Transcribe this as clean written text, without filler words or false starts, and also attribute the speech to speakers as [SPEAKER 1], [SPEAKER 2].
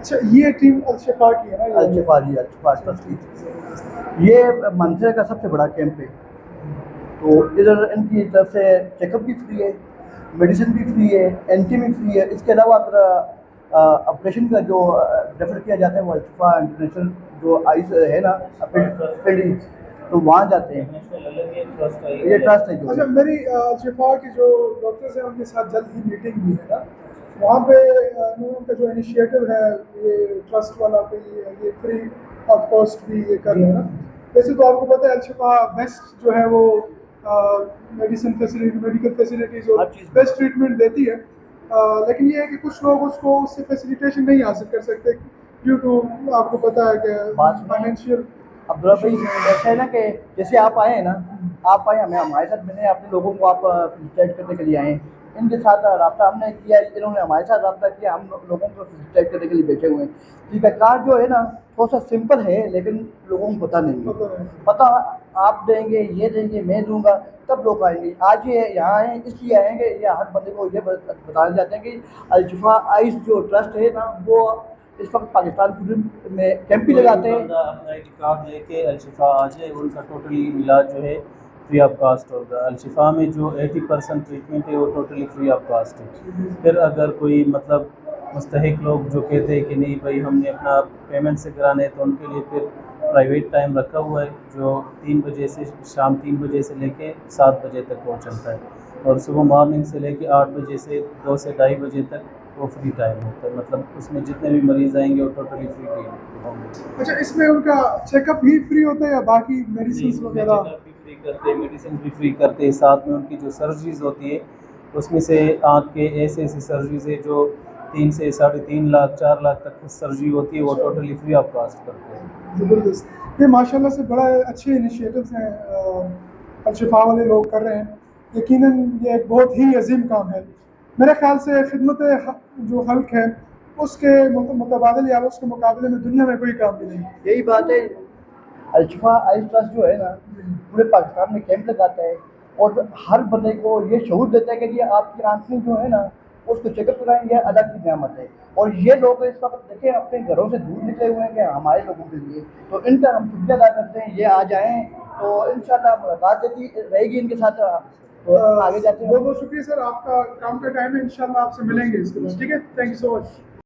[SPEAKER 1] اچھا یہ ٹیم الشفا کی ہے نا یہ والی؟
[SPEAKER 2] الشفا جی، الشفا ٹرسٹ کی یہ منصر کا سب سے بڑا کیمپ ہے، تو ادھر ان کی طرف سے چیک اپ بھی فری ہے، میڈیسن بھی فری ہے، اینٹی بھی فری ہے، اس کے علاوہ اگر آپریشن کا جو ریفر کیا جاتا ہے وہ الشفا انٹرنیشنل جو آئس ہے نا پنڈی، تو وہاں جاتے ہیں، یہ ٹرسٹ ہے جو
[SPEAKER 1] اچھا میری الشفا کے جو ڈاکٹرز ہیں ان کے ساتھ جلد ہی میٹنگ بھی ہے نا، وہاں پہ ان کا جو انیشیٹو ہے یہ ٹرسٹ والا پہ یہ فری آف کاسٹ بھی یہ کر رہے ہیں نا. ویسے تو آپ کو پتہ ہے الشفا بیسٹ جو ہے وہ میڈیسن فیسلٹی میڈیکل فیسلٹیز اور
[SPEAKER 2] ہر چیز
[SPEAKER 1] بیسٹ ٹریٹمنٹ دیتی ہے، لیکن یہ ہے کہ کچھ لوگ اس کو اس سے فیسیلیٹیشن نہیں حاصل کر سکتے ڈیو ٹو آپ کو پتہ ہے کہ
[SPEAKER 2] بات میں
[SPEAKER 1] فائنینشیل.
[SPEAKER 2] عبداللہ بھائی ایسا ہے نا کہ جیسے آپ آئے ہیں نا، آپ آئے ہمارے ساتھ ملے، اپنے لوگوں کو آپ فیسیلیٹیٹ کرنے کے لیے آئے ہیں، ان کے ساتھ رابطہ ہم نے کیا، انہوں نے ہمارے ساتھ رابطہ کیا، ہم لوگوں کو فیسیلیٹیٹ کرنے کے لیے بیٹھے ہوئے ہیں. ٹھیک ہے، کارڈ جو ہے نا تھوڑا سا سمپل ہے لیکن لوگوں کو پتہ نہیں ہے، پتہ آپ دیں گے، یہ دیں گے، میں دوں گا تب لوگ آئیں گے. آج یہ یہاں آئے ہیں اس لیے آئیں گے، یہ ہر بندے کو یہ بتانا چاہتے ہیں کہ الشفا آئس جو ٹرسٹ ہے نا وہ اس وقت پاکستان پورے میں کیمپ بھی لگاتے ہیں.
[SPEAKER 3] اپنا آئی ڈی کارڈ لے کے الشفا آ جائے، ان کا ٹوٹلی علاج جو ہے فری آف کاسٹ ہوگا. الشفا میں جو 80% ٹریٹمنٹ ہے وہ ٹوٹلی فری آف کاسٹ ہے. پھر اگر کوئی مطلب مستحق لوگ جو کہتے ہیں کہ نہیں بھائی ہم نے اپنا پیمنٹ سے کرانا ہے، تو ان کے لیے پھر پرائیویٹ ٹائم رکھا ہوا ہے جو 3 بجے سے شام 3 بجے سے لے کے 7 بجے تک وہ چلتا ہے، اور صبح مارننگ سے لے کے 8 بجے سے 2 سے 2:30 بجے تک وہ فری ٹائم ہوتا ہے. مطلب اس میں جتنے بھی مریض آئیں گے وہ ٹوٹلی فری ہوں گے.
[SPEAKER 1] اچھا اس میں ان کا چیک اپ ہی فری ہوتا ہے یا باقی میڈیسنس وغیرہ؟
[SPEAKER 3] چیک اپ بھی فری کرتے ہیں، میڈیسن بھی فری کرتے ہیں، ساتھ میں ان کی جو سرجریز ہوتی ہے اس میں سے آنکھ کے ایسے سرجریز ہے جو 3 سے 3.5 لاکھ 4 لاکھ تک سرجری ہوتی ہے، وہ ٹوٹلی فری آف کاسٹ کرتے ہیں.
[SPEAKER 1] زبردست. یہ ماشاء اللہ سے بڑا اچھے انیشیٹوز ہیں الشفا والے لوگ کر رہے ہیں. یقیناً یہ ایک بہت ہی عظیم کام ہے. میرے خیال سے خدمت جو خلق ہے اس کے متبادل یا اس کے مقابلے میں دنیا میں کوئی کام بھی نہیں.
[SPEAKER 2] یہی بات ہے، الشفا آئس ٹرسٹ جو ہے نا پورے پاکستان میں کیمپ لگاتا ہے اور ہر بندے کو یہ شعور دیتا ہے کہ یہ آپ کی آنکھیں جو ہے نا اس کو چیک اپ کرائیں، یہ الگ کی نعمت ہے. اور یہ لوگ اس وقت دیکھیں اپنے گھروں سے دور نکلے ہوئے ہیں کہ ہمارے لوگوں کے لیے، تو ان کا ہم شکریہ ادا کرتے ہیں. یہ آ جائیں تو انشاءاللہ ملاقات رہے گی ان کے ساتھ، تو آگے جاتے ہیں.
[SPEAKER 1] بہت بہت شکریہ سر، آپ کا کام کا ٹائم ہے، انشاءاللہ آپ سے ملیں گے اس کے بعد. ٹھیک ہے، تھینک یو سو مچ.